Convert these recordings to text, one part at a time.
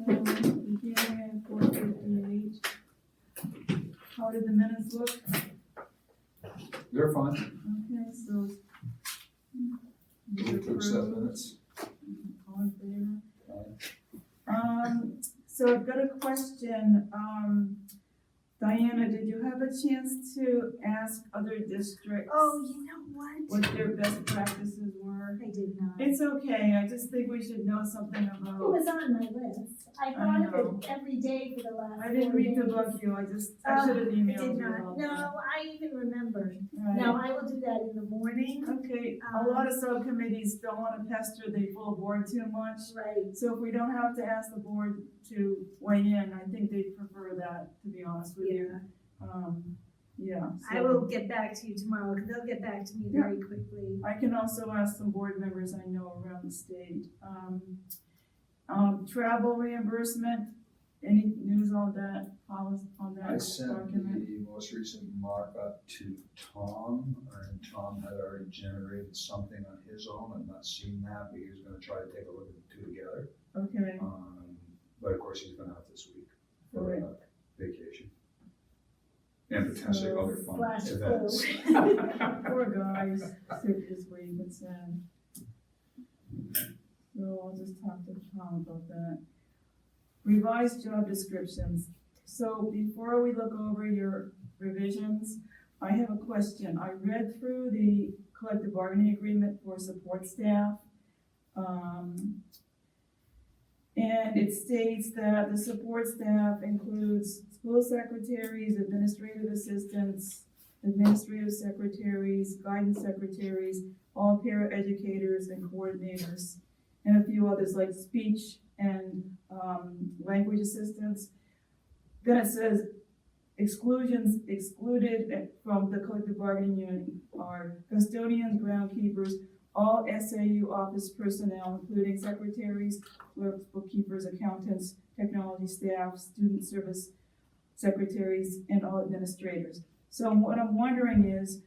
Beginning at 4:58. How did the minutes look? They're fine. Okay, so. Move to accept minutes. All in favor? Aye. So I've got a question. Diana, did you have a chance to ask other districts Oh, you know what? what their best practices were? I did not. It's okay, I just think we should know something It about. was on my list. I thought of know. it every day for the last. I didn't 4 mean to days. bug you, I Oh, should have I emailed did you not. about No, that. I even remembered. Right. No, I will do that in the morning. Okay, a lot of subcommittees don't wanna pester the full board too much. Right. So if we don't have to ask the board to weigh in, I think they'd prefer that, to be honest with you. Yeah. I so- will get back to you tomorrow, because they'll get back to me very quickly. I can also ask some board members I know around the state. Travel reimbursement, any news on that, policy on that I sent document? the most recent markup to Tom, and Tom had already generated something on his own. I've not seen that, but he was gonna try to take a look at the two together. Okay, But of course, he's been out this week for Right. vacation. And potentially So, other fun Slash events. poor guys, sick this week, it's sad. So I'll just talk to Tom about that. Revised job descriptions. So before we look over your revisions, I have a question. I read through the collective bargaining agreement for support staff. And it states that the support staff includes school secretaries, administrative assistants, administrative secretaries, guidance secretaries, all paraeducators and coordinators, and a few others like speech and language assistants. Then it says exclusions excluded from the collective bargaining unit are custodians, groundkeepers, all SAU office personnel, including secretaries, clerks, bookkeepers, accountants, technology staff, student service secretaries, and all administrators. So what I'm wondering is,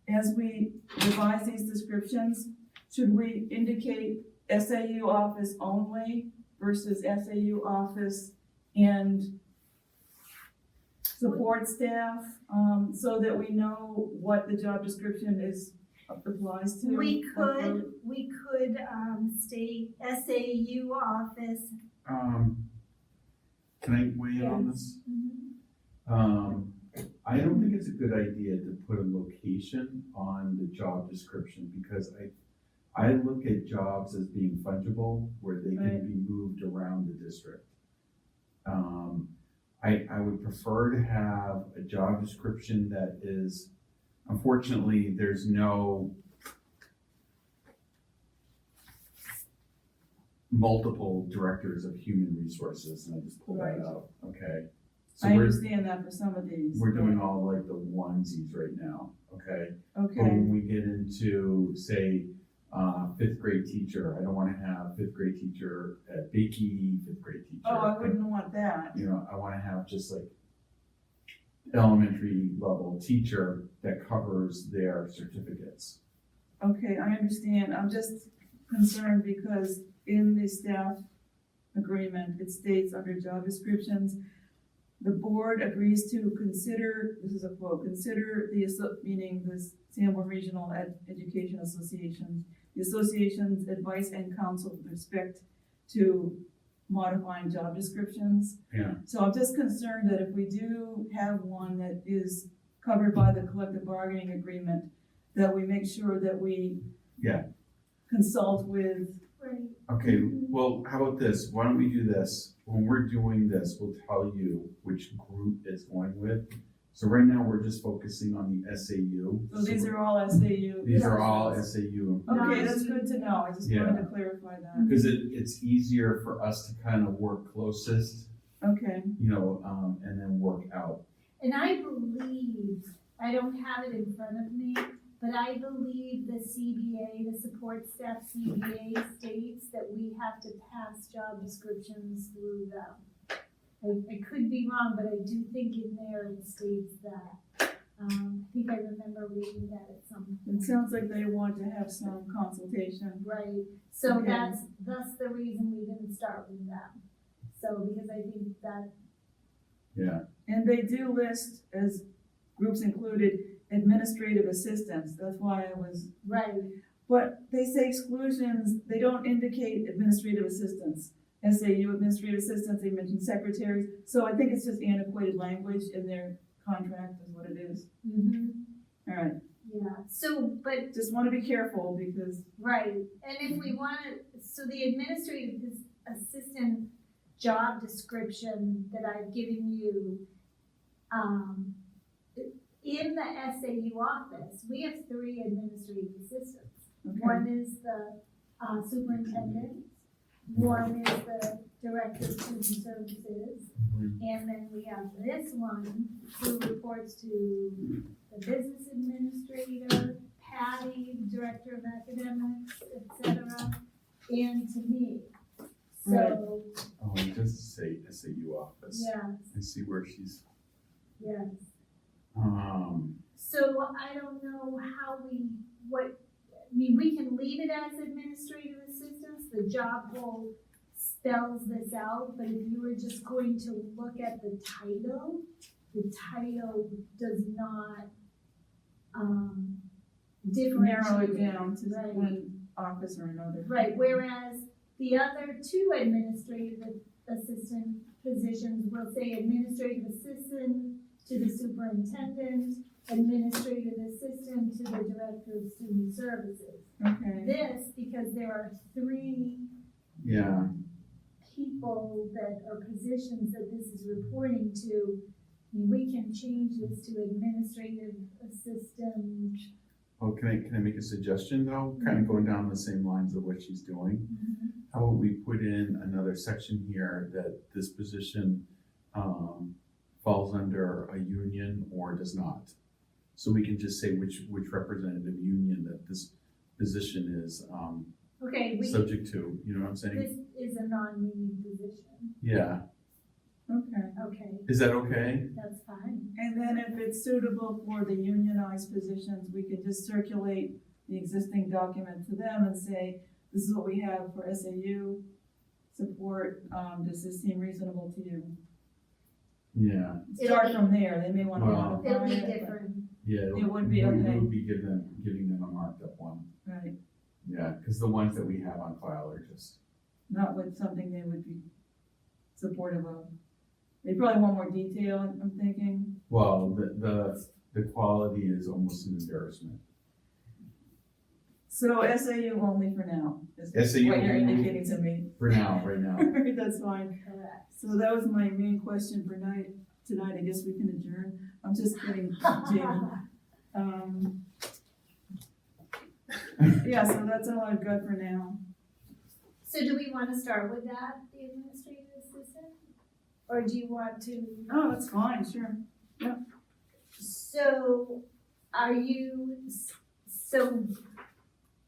as we revise these descriptions, should we indicate SAU office only versus SAU office and support staff, so that we know what the job description applies to? We could state SAU office. Can I weigh in on this? I don't think it's a good idea to put a location on the job description, because I look at jobs as being fungible, where they Right. can be moved around the district. I would prefer to have a job description that is, unfortunately, there's no multiple directors of human resources, and I just pull Right. that out, okay? So I we're, understand that for some of these. we're doing all like the onesies right now, okay? But Okay, when we get into, say, fifth grade teacher, I don't wanna have fifth grade teacher at Beaky, fifth grade teacher. oh, I wouldn't want that. You know, I wanna have just like elementary level teacher that covers their certificates. Okay, I understand, I'm just concerned because in the staff agreement, it states under job descriptions, the board agrees to consider, this is a quote, consider meaning the Sanborn Regional Education Association, the association's advice and counsel with respect to modifying job descriptions. Yeah. So I'm just concerned that if we do have one that is covered by the collective bargaining agreement, that we make sure that we Yeah. consult with. Right. Okay, well, how about this? Why don't we do this? When we're doing this, we'll tell you which group it's going with. So right now, we're just focusing on the SAU. So these are all SAU. These are all SAU. Okay, that's good to know, I just wanted Yeah. to clarify that. Because it's easier for us to kind of work closest, Okay, you know, and then work out. And I believe, I don't have it in front of me, but I believe the CBA, the support staff CBA states that we have to pass job descriptions through them. I could be wrong, but I do think in there it states that. I think I remember reading that at some it point. sounds like they want to have some consultation. Right, so Okay. that's the reason we didn't start with them. So, because I think that, Yeah, And they do list as groups included administrative assistants, that's why I was, right, but they say exclusions, they don't indicate administrative assistants. SAU administrative assistants, they mention secretaries, so I think it's just antiquated language in their contract is what it is. All right, yeah, so, but just wanna be careful because, right, and if we wanna, so the administrative assistant job description that I've given you, in the SAU office, we have 3 administrative assistants. okay, One is the superintendent, one is the director of student services, and then we have this one who reports to the business administrator, Patty, director of academics, et cetera, and to me. So, oh, it does say SAU office. yeah, I see where she's, yes. so I don't know how we can leave it as administrative assistants, the job role spells this out, but if you were just going to look at the title does not, differentiate. narrow it down to Right. one office or another. Right, whereas the other 2 administrative assistant positions will say administrative assistant to the superintendent, administrative assistant to the director of student services. Okay, This, because there are 3 yeah, people that are positions that this is reporting to, we can change this to administrative assistant. oh, can I make a suggestion though, kind of going down the same lines of what she's doing? How about we put in another section here that this position, falls under a union or does not? So we can just say which representative union that this position is, Okay, subject to, you know what I'm saying? this is a non-union position. Yeah, okay. Okay, is that okay? that's fine. And then if it's suitable for the unionized positions, we could just circulate the existing document to them and say, this is what we have for SAU support, does this seem reasonable to you? Yeah, Start from there, they may wanna Well- modify It'll be it, but- different. yeah. It would be, okay. We would be giving them a marked up one, Right, yeah, because the ones that we have on file are just, not with something they would be supportive of. They probably want more detail, I'm thinking. well, the quality is almost an embarrassment. So SAU only for now, is SAU what you're only. indicating to me. For now, right now. That's fine. Correct. So that was my main question for tonight, I guess we can adjourn. I'm just kidding, Jamie. Yeah, so that's all I've got for now. So do we want to start with that, the administrative assistant? Or do you want to? Oh, that's fine, sure. So so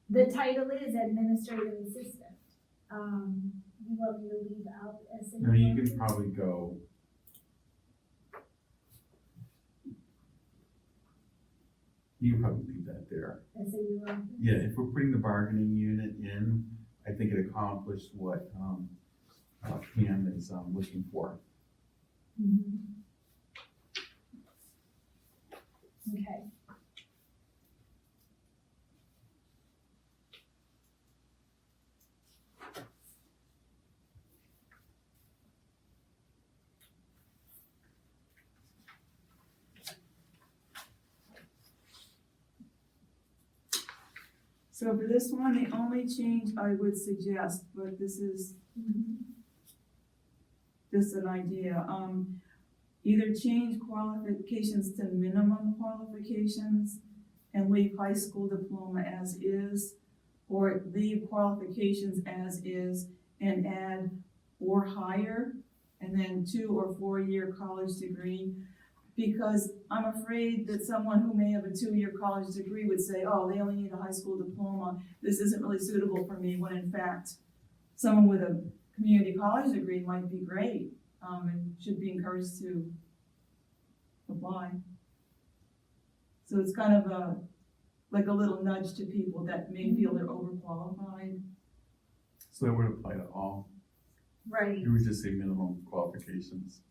the title is administrative assistant. You want me to leave out SAU? I mean, you can probably go. You can probably leave that there. SAU office? Yeah, if we're putting the bargaining unit in, I think it accomplished what, Pam is, looking for. Mhm. Okay. So for this one, the only change I would suggest, but this is just an idea, either change qualifications to minimum qualifications and leave high school diploma as is, or leave qualifications as is and add or higher, and then 2 or 4 year college degree. Because I'm afraid that someone who may have a 2-year college degree would say, oh, they only need a high school diploma, this isn't really suitable for me, when in fact, someone with a community college degree might be great, and should be encouraged to apply. So it's kind of like a little nudge to people that may feel they're overqualified. So that would apply to all. Right, It would just say minimum qualifications.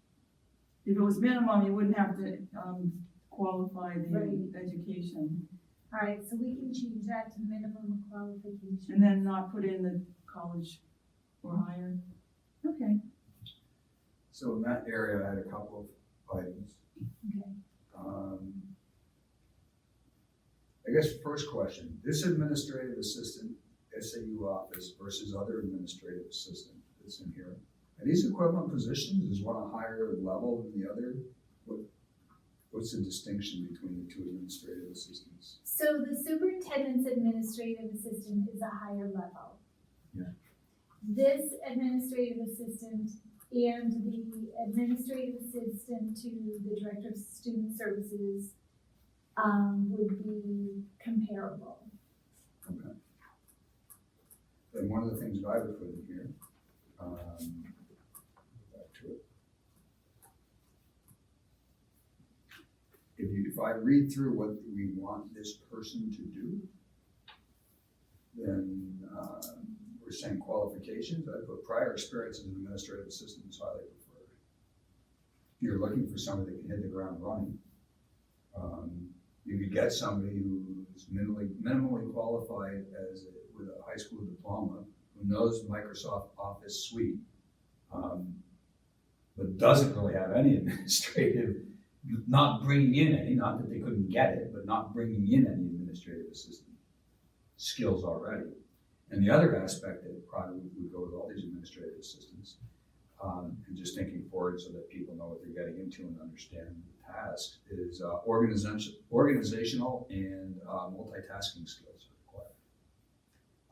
If it was minimum, you wouldn't have to, qualify the Right. education, all right, so we can change that to minimum qualification. and then not put in the college or higher. Okay. So in that area, I had a couple of items. Okay. I guess first question, this administrative assistant, SAU office versus other administrative assistant that's in here, are these equivalent positions? Is one a higher level than the other? What's the distinction between the two administrative assistants? So the superintendent's administrative assistant is a higher level. Yeah. This administrative assistant and the administrative assistant to the director of student services would be comparable. Okay. And one of the things that I would put in here, back to it. If I read through what we want this person to do, then, we're saying qualifications, I put prior experience as an administrative assistant is highly preferred. If you're looking for somebody that can hit the ground running, you could get somebody who's minimally qualified with a high school diploma, who knows Microsoft Office suite, but doesn't really have any administrative, not bringing in any, not that they couldn't get it, but not bringing in any administrative assistant skills already. And the other aspect that probably would go with all these administrative assistants, and just thinking forward so that people know what they're getting into and understand the tasks, is organizational and multitasking skills are required.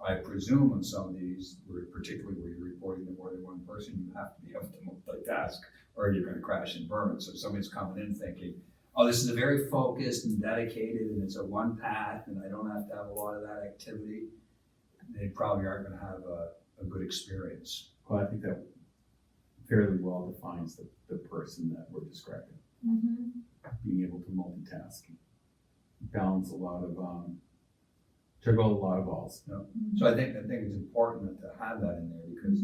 I presume on some of these, particularly where you're reporting to more than one person, you have to be able to multitask or you're going to crash and burn. So if somebody's coming in thinking, oh, this is a very focused and dedicated and it's a one path and I don't have to have a lot of that activity, they probably aren't going to have a good experience. Well, I think that fairly well defines the person that we're describing. Mm-hmm. Being able to multitask, balance a lot of, juggle a lot of balls. So I think it's important to have that in there because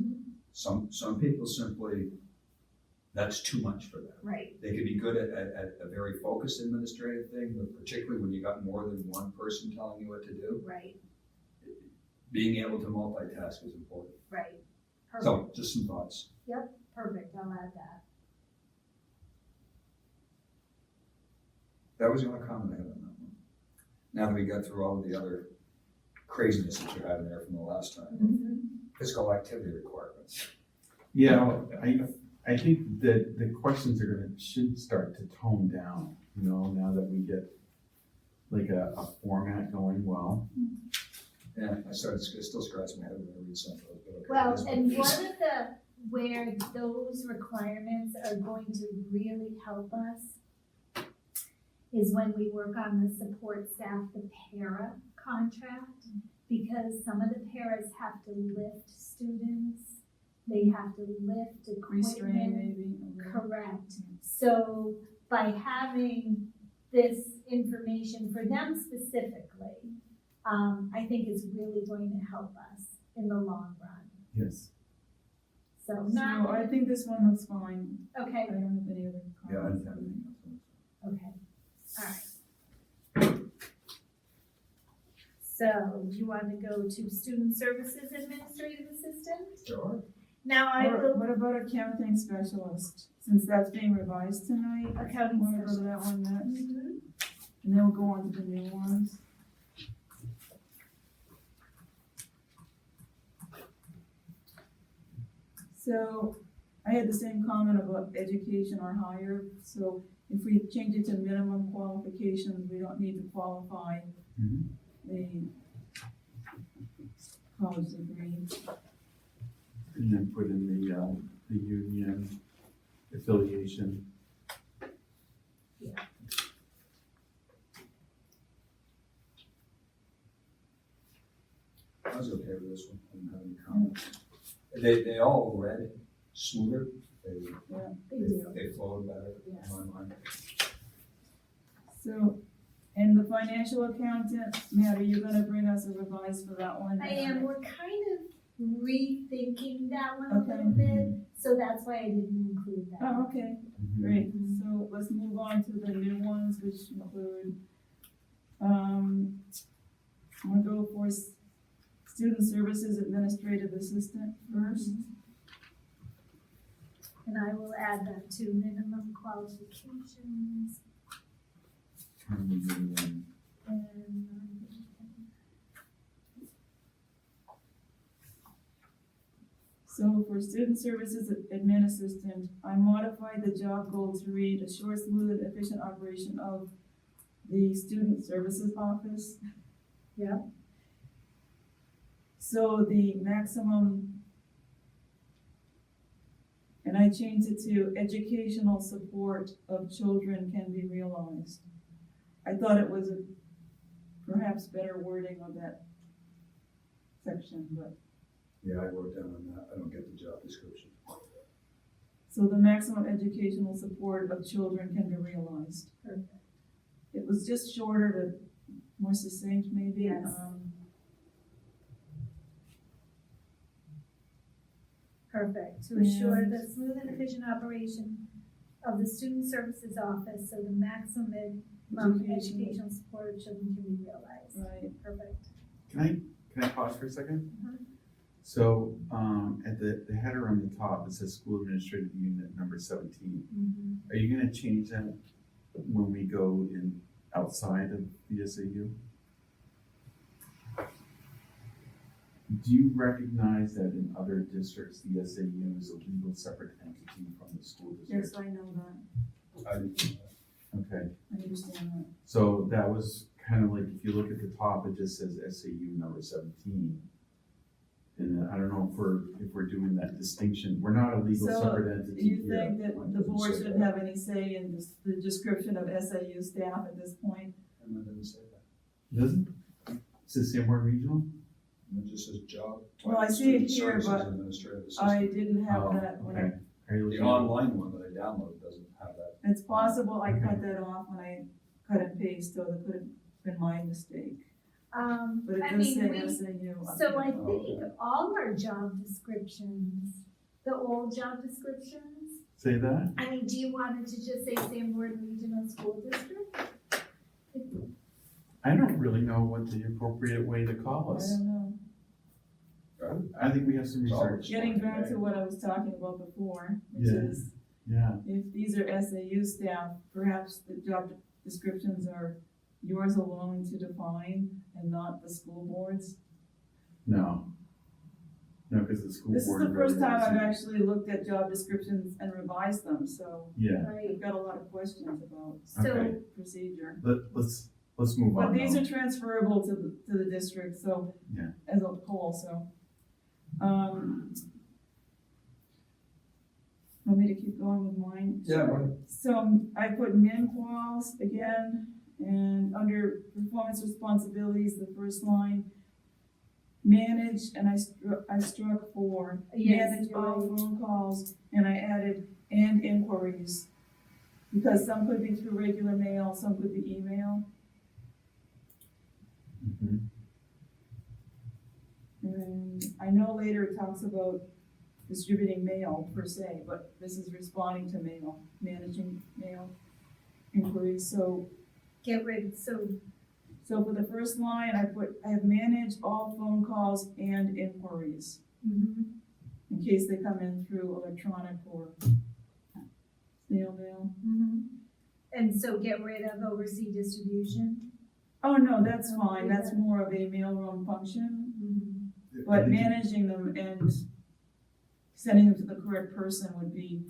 some people simply, that's too much for them. Right, They could be good at a very focused administrative thing, but particularly when you got more than one person telling you what to do, right, being able to multitask is important. right. Perfect, So just some thoughts. perfect, I'll add that. That was the only comment I had on that one. Now that we got through all of the other craziness that you had in there from the last time, physical activity requirements. Yeah, I think that the questions should start to tone down, now that we get like a format going well. Yeah, I still scratching my head when I read some of those. But okay, Well, it is what and it one is. of where those requirements are going to really help us is when we work on the support staff, the para contract, because some of the paras have to lift students, they have to lift Restrain equipment. maybe. Correct. So by having this information for them specifically, I think is really going to help us in the long run. Yes. So So not, I think this one looks fine. okay, I don't have any other Yeah, I comments. didn't have anything else. okay, all right. So do you want to go to student services administrative assistant? Sure. Now I will, What about accounting specialist? Since that's being revised tonight, accounting want to go to specialist. that one next? Mhm. And then we'll go on to the new ones. So I had the same comment about education or higher, so if we change it to minimum qualifications, we don't need to qualify Mhm. the college degree. And then put in the union affiliation. I was okay with this one. I didn't have any comments. They all read smoother. They do. They flowed better Yes. in my mind. So, and the financial accountant, Matt, are you gonna bring us a revise for that one? I am, we're kind of rethinking that one a Okay. little bit, so that's why I didn't include that. Oh, okay, great. So let's move on to the new ones, which include, I'm gonna go for student services administrative assistant first. And I will add that to minimum qualifications and. So for student services admin assistant, I modified the job goal to read assure smooth and efficient operation of the student services office. Yeah. So the maximum, and I changed it to educational support of children can be realized. I thought it was a perhaps better wording of that section, but. Yeah, I wrote down on that, I don't get the job description. So the maximum educational support of children can be realized. Perfect. It was just shorter, but more succinct maybe. Yes. Perfect, to assure the smooth and efficient operation of the student services office, so the maximum educational support of children can be realized. Right. Perfect. Can I pause for a second? Mhm. So, at the header on the top, it says school administrative unit number 17. Are you gonna change that when we go in outside of the SAU? Do you recognize that in other districts, the SAU is a legal separate entity from the school district? Yes, I know that. I didn't, Okay, I understand that. so that was kind of like, if you look at the top, it just says SAU number 17. And I don't know if we're doing that distinction, we're not a legal So, separate entity Do you here. think that the board should have any say in the description of SAU staff at this point? and I didn't say that. Doesn't? Does it say more regional? And it just says job. Well, I see it Student here, Services but Administrative I Assistant. didn't have Oh, that when I, okay. Are you The looking at- online one that I downloaded doesn't have that. it's possible I cut that off when I cut and paste, so that could have been my mistake. But it I does mean, say we, SAU. up so I there. think all our job descriptions, the old job descriptions, Say that? I mean, do you want it to just say Sanborn Regional School District? I don't really know what the appropriate way to call I us. don't know. I think we have some It's all research. Getting back to what I was talking about before, which Yeah. is Yeah, if these are SAU staff, perhaps the job descriptions are yours alone to define and not the school board's. no. No, because the school board. This is the first really time I've doesn't- actually looked at job descriptions and revised them, so Yeah, I've Right, got a lot of questions about so, Okay. procedure. let's move But on these now. are transferable to the district, so, Yeah. as a whole, so. Want me to keep going with mine? Yeah, right. So I put min quals again, and under performance responsibilities, the first line, manage, and I struck for Yes, manage you're all right. phone calls, and I added and inquiries. Because some could be through regular mail, some could be email, Mhm. and I know later it talks about distributing mail per se, but this is responding to mail, managing mail inquiries, so get rid, so, for the first line, I have managed all phone calls and inquiries, in case they come in through electronic or snail mail. and so get rid of oversee distribution. Oh, no, that's fine, that's more of a mailroom function, I but think you- managing them and sending them to the correct person would be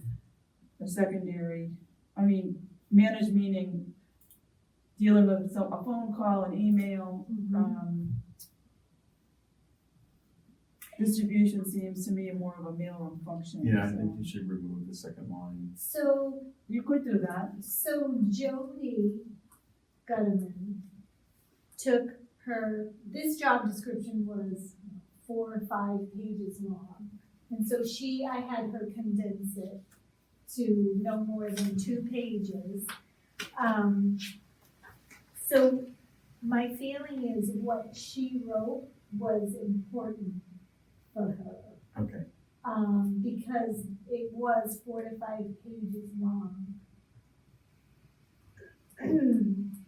a secondary, I mean, manage meaning dealing with a phone call, an email, distribution seems to me more of a mailroom function. Yeah, I so. think you should remove the second line. So, You could do that. so Jody Gutterman took this job description was 4 or 5 pages long. And so I had her condense it to no more than 2 pages. So my feeling is what she wrote was important for her. Okay, Because it was 4 to 5 pages long.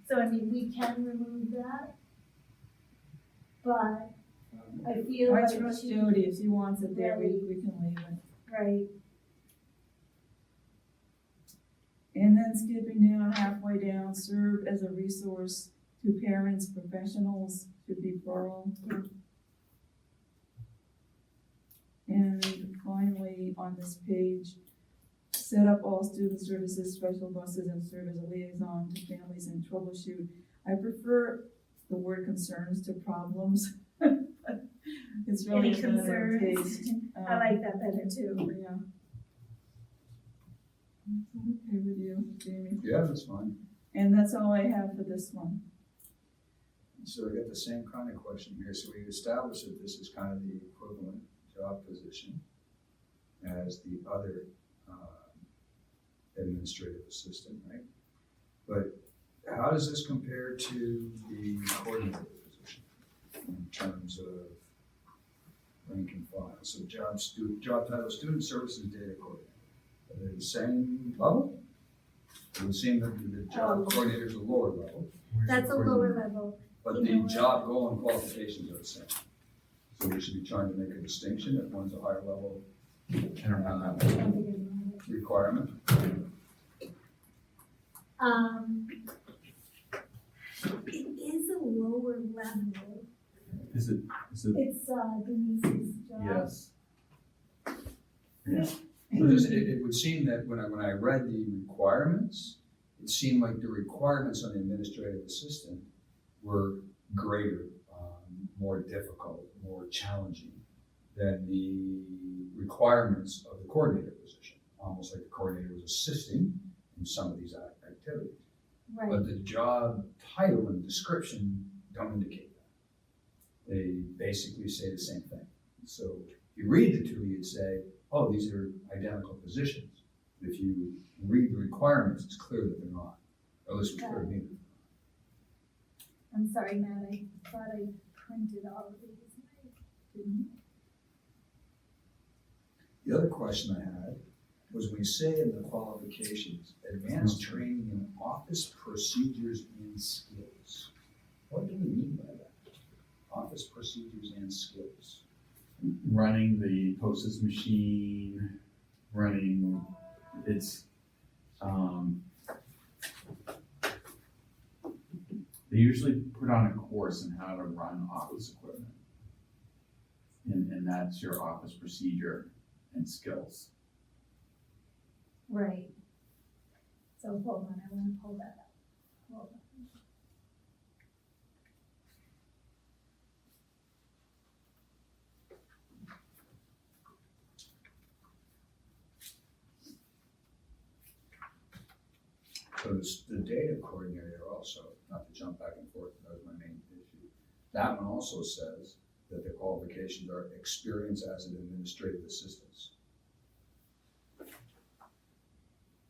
So I mean, we can remove that, but I feel I like trust she- Jody, if she wants it there, Right. we can leave it. right, And then skipping down, halfway down, serve as a resource to parents, professionals, should be plural. And finally, on this page, set up all student services, special buses, and serve as a liaison to families and troubleshoot. I prefer the word concerns to problems. It's really Any a matter of concerns? taste. I like that better too. Yeah. Okay with you, Jamie? Yeah, that's fine. And that's all I have for this one. So I got the same kind of question here. So we established that this is kind of the equivalent job position as the other administrative assistant, right? But how does this compare to the coordinator position in terms of rank and file? So job title, student services data coordinator. Are they the same level? It would seem that the job coordinator is a lower level, where's the That's a lower coordinator? level. but You the know what? job goal and qualifications are the same. So we should be trying to make a distinction if one's a higher level I don't know. I don't think it's wrong. requirement. It is a lower level. Is it, It's Denise's job. yes. Yeah, So it would seem that when I read the requirements, it seemed like the requirements on the administrative assistant were greater, more difficult, more challenging than the requirements of the coordinator position. Almost like the coordinator was assisting in some of these activities. Right, But the job title and description don't indicate that. They basically say the same thing. So if you read the two, you'd say, oh, these are identical positions. If you read the requirements, it's clear that they're not. Or at least it's clear to me. I'm sorry, Matt, I thought I printed all of these. and I didn't. The other question I had was when you say in the qualifications, advanced training in office procedures and skills. What do we mean by that? Office procedures and skills. running the postage machine, it's, they usually put on a course on how to run office equipment. And that's your office procedure and skills. Right. So hold on, I wanna pull that up. Hold on. So the data coordinator also, not to jump back and forth, that was my main issue. That one also says that the qualifications are experience as an administrative assistant.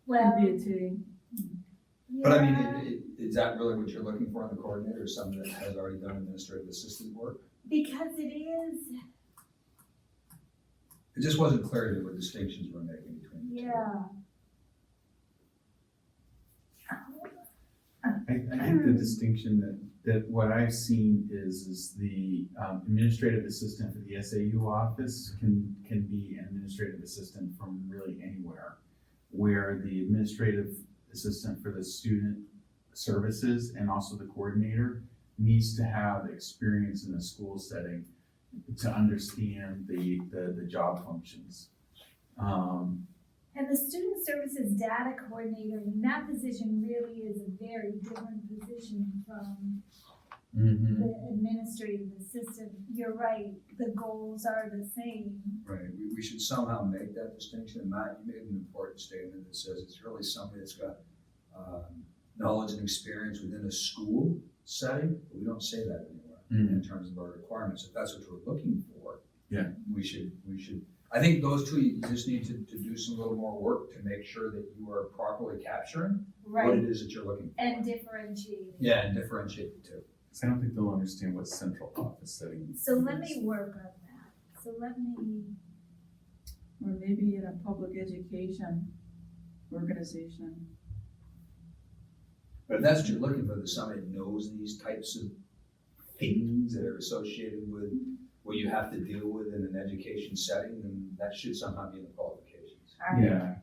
Well, Could be a T. But I mean, yeah, is that really what you're looking for in the coordinator, or someone that has already done administrative assistant work? because it is, It just wasn't clear to me what distinctions we're making between the two. yeah. I think the distinction that what I've seen is the administrative assistant for the SAU office can be an administrative assistant from really anywhere. Where the administrative assistant for the student services and also the coordinator needs to have experience in a school setting to understand the job functions. And the student services data coordinator, in that position really is a very different position from the administrative assistant. You're right, the goals are the same. Right, we should somehow make that distinction, and Matt, you made an important statement that says it's really somebody that's got knowledge and experience within a school setting, but we don't say that anywhere in terms of our requirements. If that's what we're looking for, Yeah. we should, I think those two, you just need to do some little more work to make sure that you are properly capturing what Right, it is that you're looking for. and differentiating. Yeah, and differentiate the two. I don't think they'll understand what central office setting. So let me work on that. so let me, Or maybe in a public education organization. But if that's what you're looking for, that somebody knows these types of things that are associated with what you have to deal with in an education setting, then that should somehow be in the qualifications. Yeah,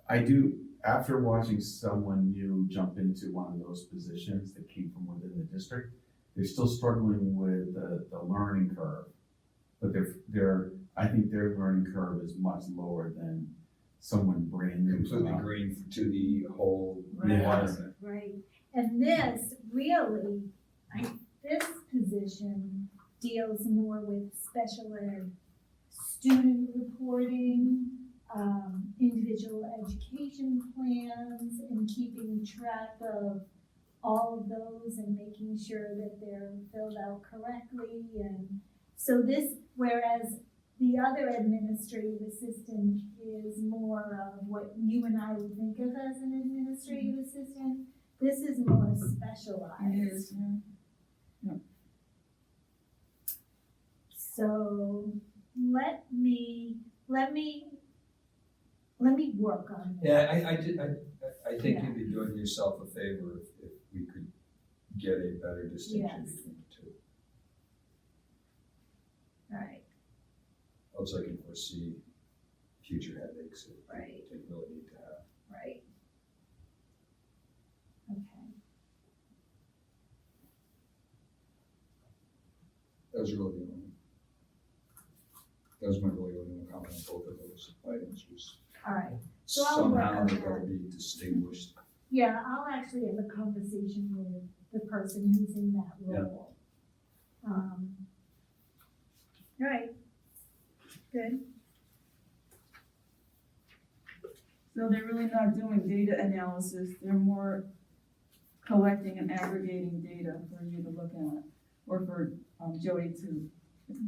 I do, after watching someone new jump into one of those positions that came from within the district, they're still struggling with the learning curve. But I think their learning curve is much lower than someone brand new. Completely green to the whole Right. environment. right, and this really, this position deals more with special ed student reporting, individual education plans, and keeping track of all of those and making sure that they're filled out correctly. And so this, whereas the other administrative assistant is more of what you and I would think of as an administrative assistant, this is more specialized. It is, yeah. So let me work on that. Yeah, I think Yeah. you'd be doing yourself a favor if we could get a better distinction Yes. between the two. All right, Else I can foresee future headaches that Right. they really need to have. right. Okay, That was really the only, that was my really only comment on both of those items was all right. So I'll work somehow on they that. gotta be distinguished. Yeah, I'll actually have a conversation with the person who's in that Yeah. role. All right, good. So they're really not doing data analysis, they're more collecting and aggregating data for you to look at, or for Jody to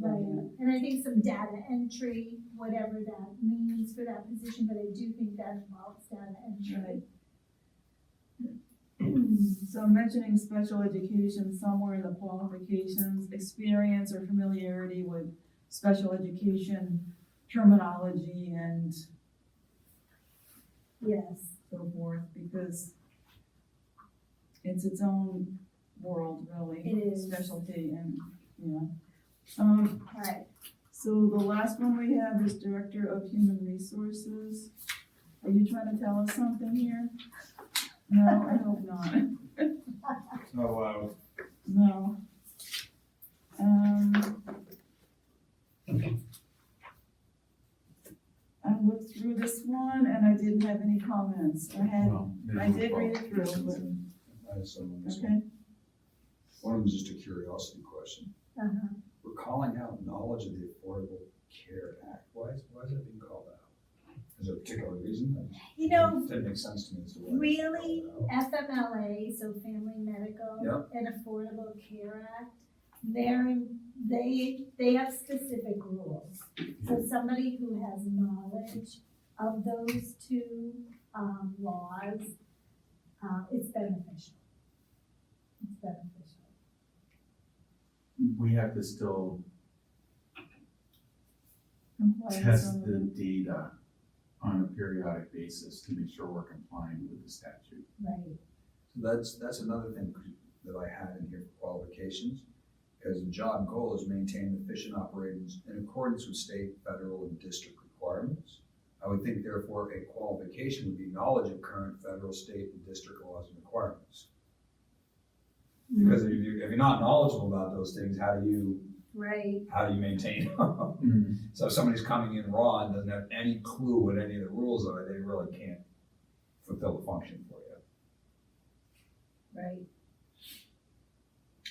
look Right, and I think some data entry, whatever that means for that position, but I do think that involves data at. entry. Right. So mentioning special education somewhere in the qualifications, experience or familiarity with special education terminology and Yes, so forth, because it's its own world, really. It is. Specialty and, yeah. all right, So the last one we have is Director of Human Resources. Are you trying to tell us something here? No, I hope not. Oh, wow. No. I looked through this one and I didn't have any comments. I did read it through, but, I have some on this okay. one. One of them is just a curiosity question. uh-huh. We're calling out knowledge of the Affordable Care Act. Why is that being called out? Is there a particular reason? You know, It didn't make sense to me as to why. it's really, called out. FMLA, so Family Medical Yep. and Affordable Care Act, they have specific rules. So somebody who has knowledge of those two, laws, it's beneficial. It's beneficial. We have to still Compliance test on the data on a periodic basis to make sure we're complying with the statute. Right, So that's another thing that I had in here for qualifications, because the job goal is maintain efficient operations in accordance with state, federal, and district requirements. I would think therefore a qualification would be knowledge of current federal, state, and district laws and requirements. Because if you're not knowledgeable about those things, how do you right, maintain them? So if somebody's coming in raw and doesn't have any clue what any of the rules are, they really can't fulfill the function for you. right.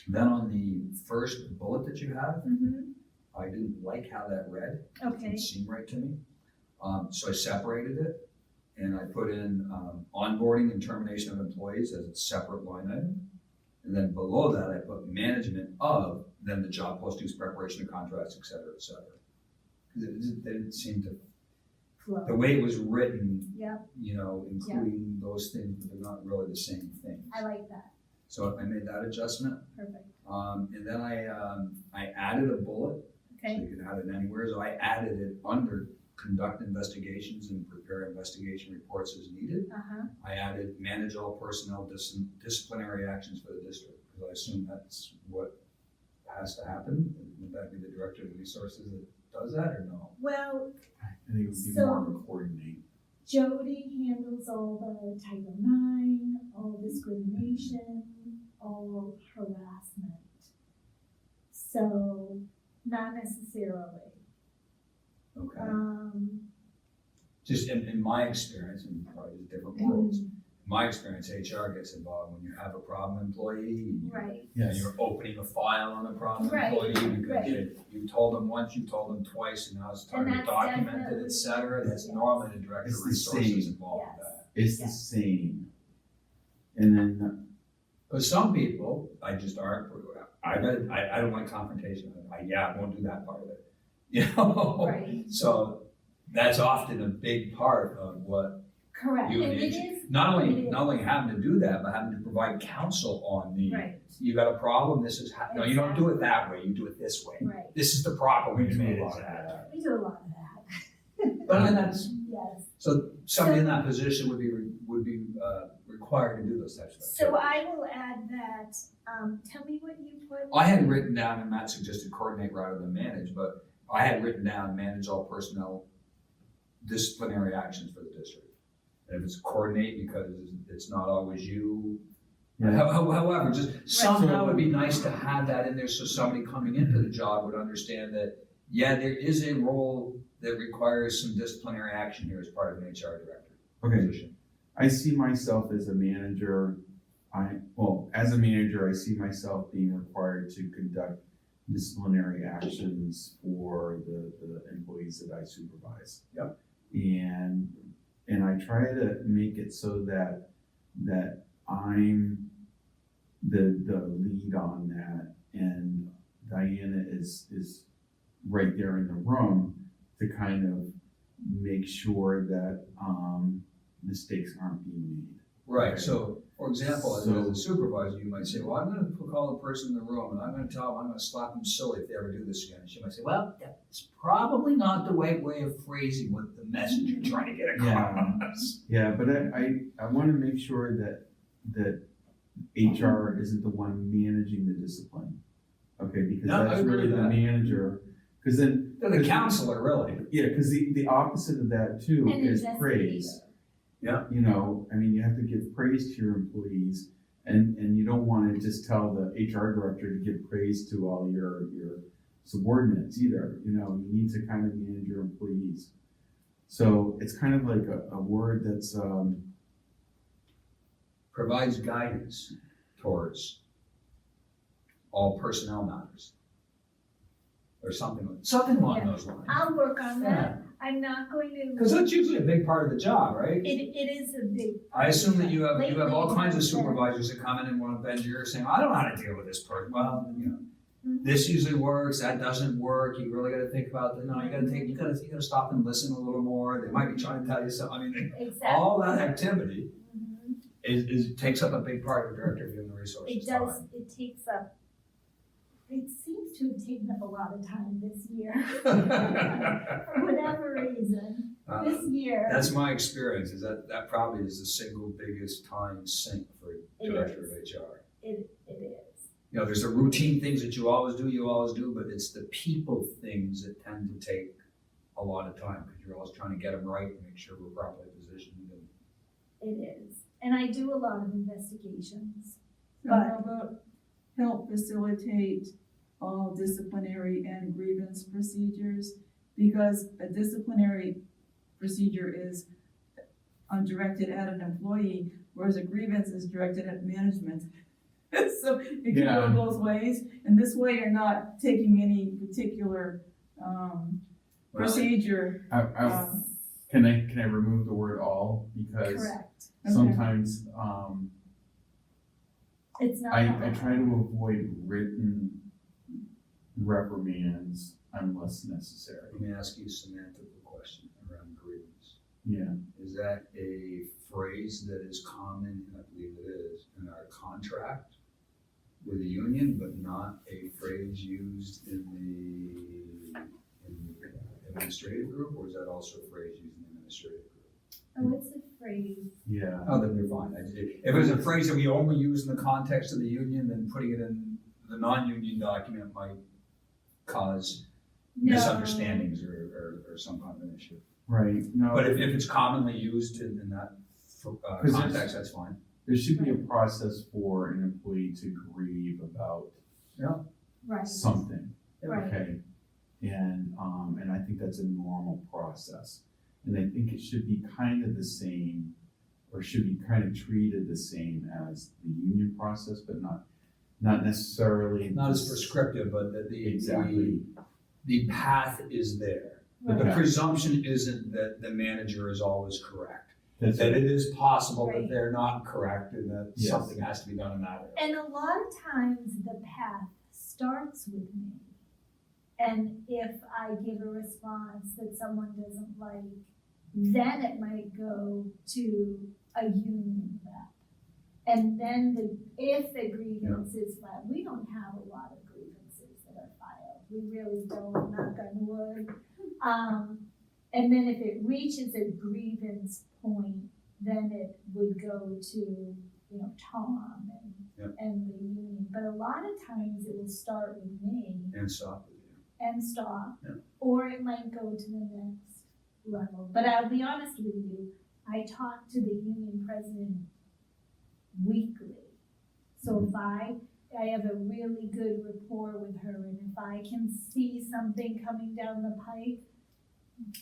Then on the first bullet that you have, Mm-hmm, I didn't like how that read. It okay, didn't seem right to me. So I separated it and I put in onboarding and termination of employees as a separate line item. And then below that, I put management of, then the job postings, preparation of contracts, et cetera, et cetera. Because it didn't seem to, the flow, way it was written, yep, you know, including those things, but they're not really the same things. I like that, So I made that adjustment. perfect, And then I added a bullet So Okay. you can add it anywhere, so I added it under conduct investigations and prepare investigation reports as needed. Uh-huh. I added manage all personnel disciplinary actions for the district, because I assume that's what has to happen. Would that be the director of resources that does that, or no? Well, I think it would be So- more of a coordinate. Jody handles all the Title IX, all discrimination, all harassment. So, not necessarily. Okay. Just in my experience, and probably just different worlds, in my experience, HR gets involved when you have a problem employee. Right, And you're opening a file on a problem Right, employee because right. you told them once, you told them twice, and now it's time And to that's document it, definitely- et cetera. That's yes. normally the director It's of the resources same. involved with Yes. that. It's the same. And then, But some people, I just aren't, I don't like confrontation. I won't do that part of it. You know? right, So that's often a big part of what correct, you and and it HR is, not it only, is. not only having to do that, but having to provide counsel on the, right, you got a problem, this is how, no, you don't do it that way, you do it this way. right. This is the proper way to We do a manage lot of that. We do a lot of that. But then that's, Yes. so somebody in that position would be required to do those types of things. So I will add that, tell me what you put. I had written down, and Matt suggested coordinate rather than manage, but I had written down manage all personnel disciplinary actions for the district. And if it's coordinate because it's not always you. Yeah. However, just somehow it'd be nice to have that in there so somebody coming into the job would understand that, yeah, there is a role that requires some disciplinary action here as part of an HR director okay, position. I see myself as a manager. As a manager, I see myself being required to conduct disciplinary actions for the employees that I supervise. Yep. And I try to make it so that I'm the lead on that, and Diana is right there in the room to kind of make sure that mistakes aren't being made. Right, so, for example, as So- a supervisor, you might say, well, I'm gonna call the person in the room, and I'm gonna tell them, I'm gonna slap them silly if they ever do this again. She might say, well, that's probably not the right way of phrasing what the message you're trying to get across. Yeah, but I want to make sure that HR isn't the one managing the discipline. Okay, because No, I that's agree really with the that. manager, because then, They're the counselor, really. yeah, because the opposite of that too An is investigator. praise. Yeah. You know, I mean, you have to give praise to your employees, and you don't want to just tell the HR director to give praise to all your subordinates either. You know, you need to kind of manage your employees. So it's kind of like a word that's Provides guidance towards all personnel matters. Or something along Yeah. those lines. I'll work on that. I'm not going to. Because that's usually a big part of the job, right? It is a big. I assume that you have Lately, all kinds of it's been- supervisors that come in and want to bend your ear saying, I don't know how to deal with this person. Well, you know, Mhm. this usually works, that doesn't work. You really got to think about you gotta stop and listen a little more. They might be trying to tell you something. I mean, Exactly. all that activity Mhm. is takes up a big part of the director of human resources. It does, it takes up, it seems to have taken up a lot of time this year, for whatever reason, this year. That's my experience, is that probably is the single biggest time sink for a It director is. of HR. It is. You know, there's the routine things that you always do, but it's the people things that tend to take a lot of time, because you're always trying to get them right and make sure we're properly positioned. And It is. And I do a lot of investigations. So how about help facilitate all disciplinary and grievance procedures? Because a disciplinary procedure is directed at an employee, whereas a grievance is directed at management. So it can Yeah. go both ways, and this way you're not taking any particular procedure. Can I remove the word all, because Correct. Okay. sometimes It's not. I try to avoid written reprimands unless necessary. let me ask you a semantical question around grievance. Yeah. Is that a phrase that is common, and I believe it is, in our contract with the union, but not a phrase used in the administrative group, or is that also a phrase used in the administrative group? Oh, it's a phrase. Yeah. Oh, then you're fine. If it was a phrase that we only use in the context of the union, then putting it in the non-union document might cause No. misunderstandings or some kind of an issue. Right, no. But if it's commonly used in that 'Cause it's- context, that's fine. There should be a process for an employee to grieve about Right, something, right. okay? And I think that's a normal process. And I think it should be kind of the same, or should be kind of treated the same as the union process, but not necessarily. Not as prescriptive, but Exactly. the path is there. But the Right. presumption isn't that the manager is always correct. That's That it. it is possible that Right. they're not correct and that Yes. something has to be done in that area. And a lot of times the path starts with me. And if I give a response that someone doesn't like, then it might go to a union rep. And then if the grievance is filed, we don't have a lot of grievances that are filed. We really don't, knock on wood. And then if it reaches a grievance point, then it would go to, Tom and the union. But a lot of times it will start with me And stop with you. and stop, Yeah. or it might go to the next level. But I'll be honest with you, I talk to the union president weekly. So if I have a really good rapport with her, and if I can see something coming down the pike,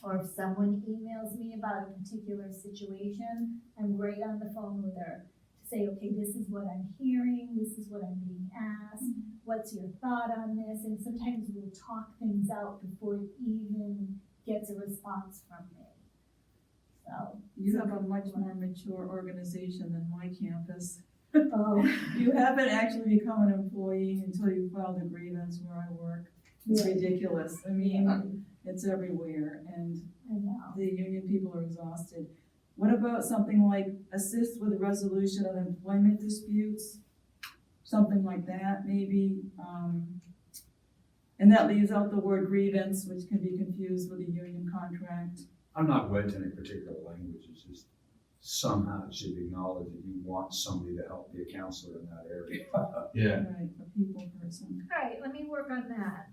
or if someone emails me about a particular situation, I'm right on the phone with her to say, okay, this is what I'm hearing, this is what I'm being asked, what's your thought on this? And sometimes we'll talk things out before it even gets a response from me. So. You have a much more mature organization than my campus. Oh, You haven't actually become an employee until you filed a grievance where I work. It's Right. ridiculous. I mean, it's everywhere, and I know. the union people are exhausted. What about something like assist with the resolution of employment disputes? Something like that, maybe. And that leaves out the word grievance, which can be confused with a union contract. I'm not wed to any particular language, it's just somehow it should be acknowledged that you want somebody to help be a counselor in that area. Yeah, Right, a people person. All right, let me work on that.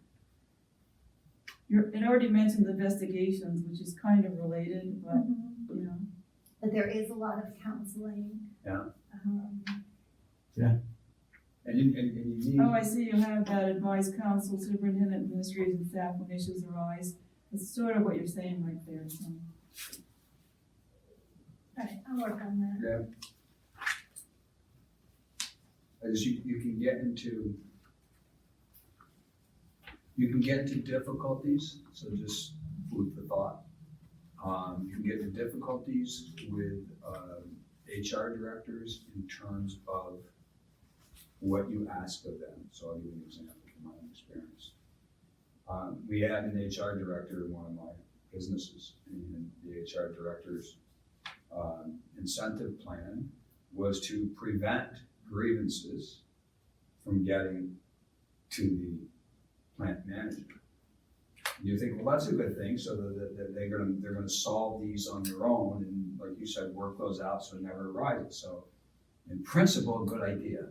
It already mentioned investigations, which is kind of related, but, you know. But there is a lot of counseling. Yeah. Um, And you need. Oh, I see you have that advise counsel, superintendent, administrators, and staff when issues arise. It's sort of what you're saying right there, so. all right, I'll work on that. As you can get into difficulties, so just food for thought. You can get into difficulties with HR directors in terms of what you ask of them. So I'll give you an example from my own experience. We had an HR director in one of my businesses, and the HR director's incentive plan was to prevent grievances from getting to the plant manager. You think, well, that's a good thing, so that they're gonna solve these on their own, and like you said, work those out so it never arises. So, in principle, a good idea.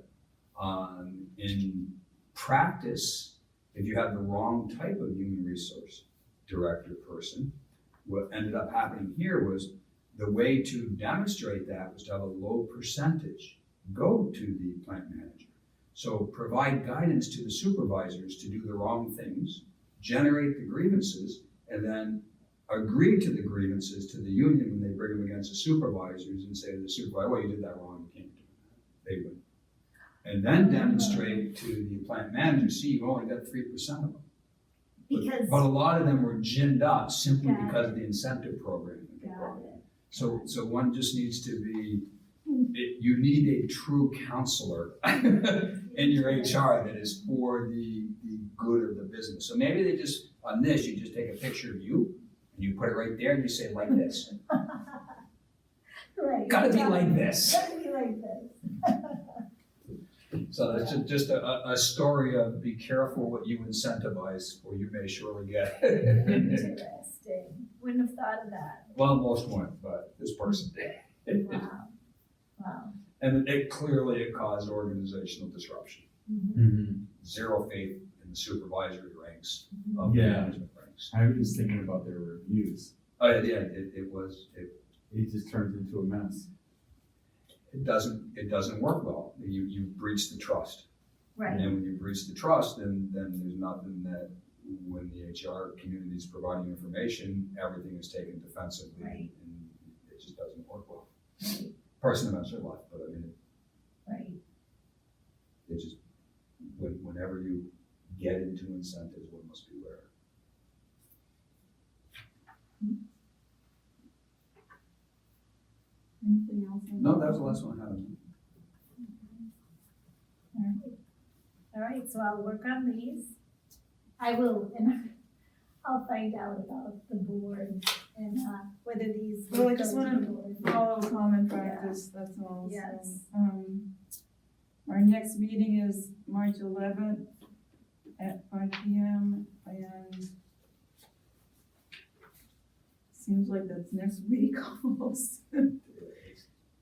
In practice, if you have the wrong type of human resource director person, what ended up happening here was the way to demonstrate that was to have a low percentage go to the plant manager. So provide guidance to the supervisors to do the wrong things, generate the grievances, and then agree to the grievances to the union when they bring them against the supervisors and say to the supervisor, well, you did that wrong, you can't do that. They would. And then demonstrate to the plant manager, see, you only got 3% of them. Because, But a lot of them were ginned up simply Got because of the incentive program. got it. So one just needs to be, you need a true counselor in your HR that is for the good of the business. So maybe they just, on this, you just take a picture of you and you put it right there and you say like this. Right. Gotta be like this. Gotta be like this. So that's just a story of be careful what you incentivize, or you may surely get. Interesting. Wouldn't have thought of that. Well, most wouldn't, but this person did. Wow. Wow. And it clearly caused organizational disruption. Mhm. Mm-hmm. Zero faith in the supervisory ranks of the Yeah. management ranks. I was just thinking about their reviews. Oh, yeah, It just turns into a mess. it doesn't work well. You breach the trust. Right. And when you breach the trust, then there's nothing that, when the HR community is providing information, everything is taken defensively. Right. And it just doesn't work well. Right. Person eventually left, but I mean, Right. it just, whenever you get into incentives, one must beware. Anything else? on No, that was the last one I had. All right, so I'll work on these. I will, and I'll find out about the board and whether these. Well, I will just go to wanna the board. Follow common practice, that's all. So, Yes. Our next meeting is March 11th at 5 PM, and seems like that's next week almost.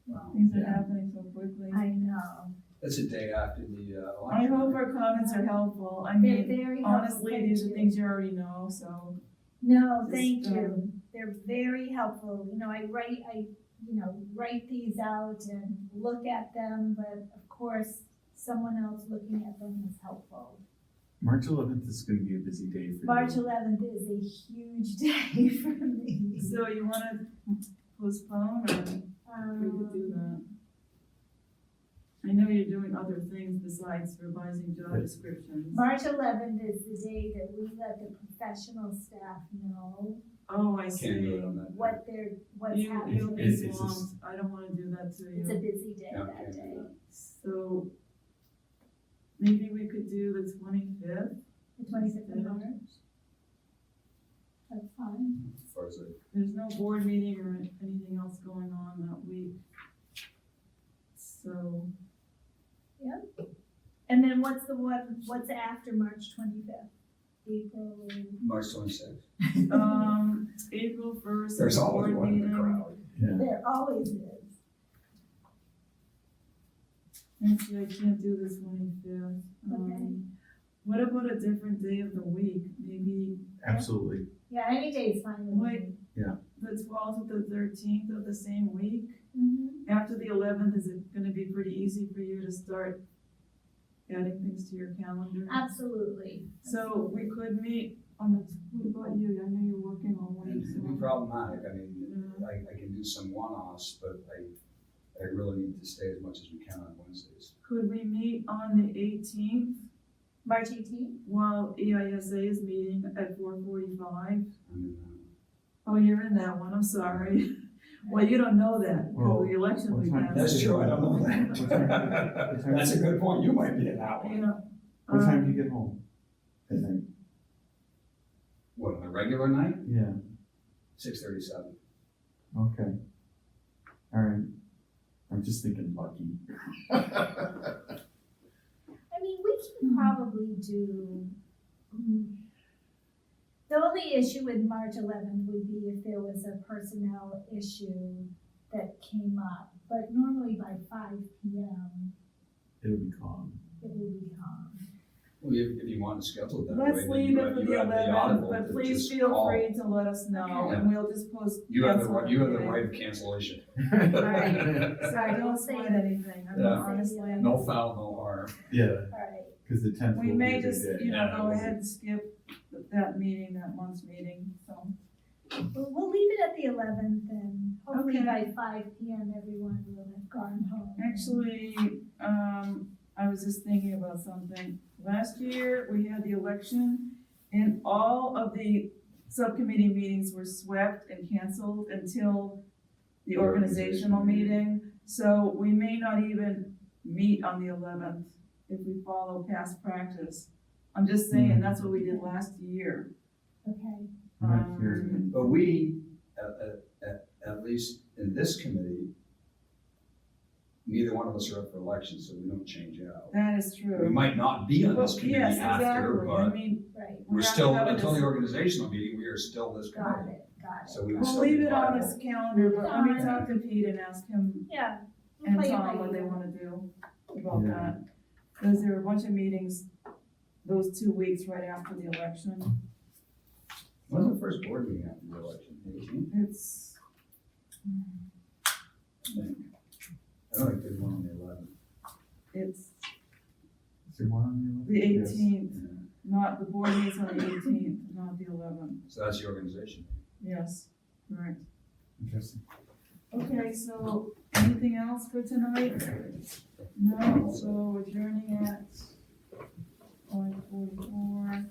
Wow. Things are happening so quickly. I know. That's a day after the I election. hope our comments are helpful. I They're mean, very helpful. honestly, Thank these are you. things you already know, so. No, Just, thank you. They're very helpful. You know, I write these out and look at them, but of course, someone else looking at them is helpful. March 11th is going to be a busy day for March you. 11th is a huge day for me. So you wanna postpone, or we could do that? I know you're doing other things besides revising job descriptions. March 11th is the day that we let the professional staff know Oh, I Can't see. do it on that. what's You'll happening. be It's just- swamped. I don't wanna do that to It's a you. busy day Yeah, that can't do day. that. So maybe we could do the 25th. The 25th of March. That's fine. As far as There's no board meeting or anything else going on that week. So, And then what's after March 25th? April. March 26th. April 1st. There's always board one in the meeting. crowd. Yeah. There always is. Actually, I can't do this 25th. Okay. What about a different day of the week? Maybe Absolutely. Yeah, any day is fine with Wait. me. the 12th or the 13th of the same week? Mhm. After the 11th, is it gonna be pretty easy for you to start adding things to your calendar? Absolutely. So we could meet on the, what about you? I know you're working all week, And it'd be so. problematic. I mean, Yeah. I can do some one-offs, but I really need to stay as much as we can on Wednesdays. Could we meet on the 18th March 18th? while EISA is meeting at 4:45? I mean, Oh, you're in that one, I'm sorry. Well, you don't know that, Well, because the election what we time- passed. That's true, I don't know What time- that. That's a good point, you might be in that one. Yeah. What time do you get home? At night? What, on a regular night? Yeah. 6:37. Okay. All right. I'm just thinking lucky. I mean, we can probably do. The only issue with March 11th would be if there was a personnel issue that came up. But normally by 5 p.m. It'll be calm. it will be calm. Well, if you want to schedule it that way, Let's then leave you it have for you the have the 11th, audible but to please just feel call. free to let us know, Okay. and we'll just post. You have the cancel right, you have the day. right of cancellation. Right. So Sorry, don't we'll say sweat that. anything, I mean, Yeah. honestly. No foul, no harm. Yeah, All right. because the 10th will We be may a big just, day. you know, Yeah, go we'll ahead and skip that meeting, that month's meeting, so. We'll leave it at the 11th and hopefully Okay. by 5 p.m. everyone will have gone home. Actually, I was just thinking about something. Last year, we had the election, and all of the subcommittee meetings were swept and canceled until the organizational meeting. So we may not even meet on the 11th if we follow past practice. I'm just saying, that's what we did last year. Okay. I'm not hearing anything. But we, at least in this committee, neither one of us are up for election, so we don't change out. That is We true. might not be on this Well, committee yes, after, exactly, I but mean, Right, we're we have to still, have a until the dis- organizational meeting, we are still this got committee. it. So we would we'll still be leave it on viable. his calendar, but let me Fine. talk to Pete and ask him Yeah. we'll and play it Tom by what they ear. wanna do about Yeah. that. Cause there are a bunch of meetings those 2 weeks right after the election. When's the first board meeting after the election? 18th, It's, I think. I don't think there's one on the 11th. it's Is there one on the Yes. 18th, Yeah. not, the board meets on the 18th, not the 11th. So that's the organization. Yes, correct. Interesting. Okay, so anything else for tonight? No, so adjourning at 5:44.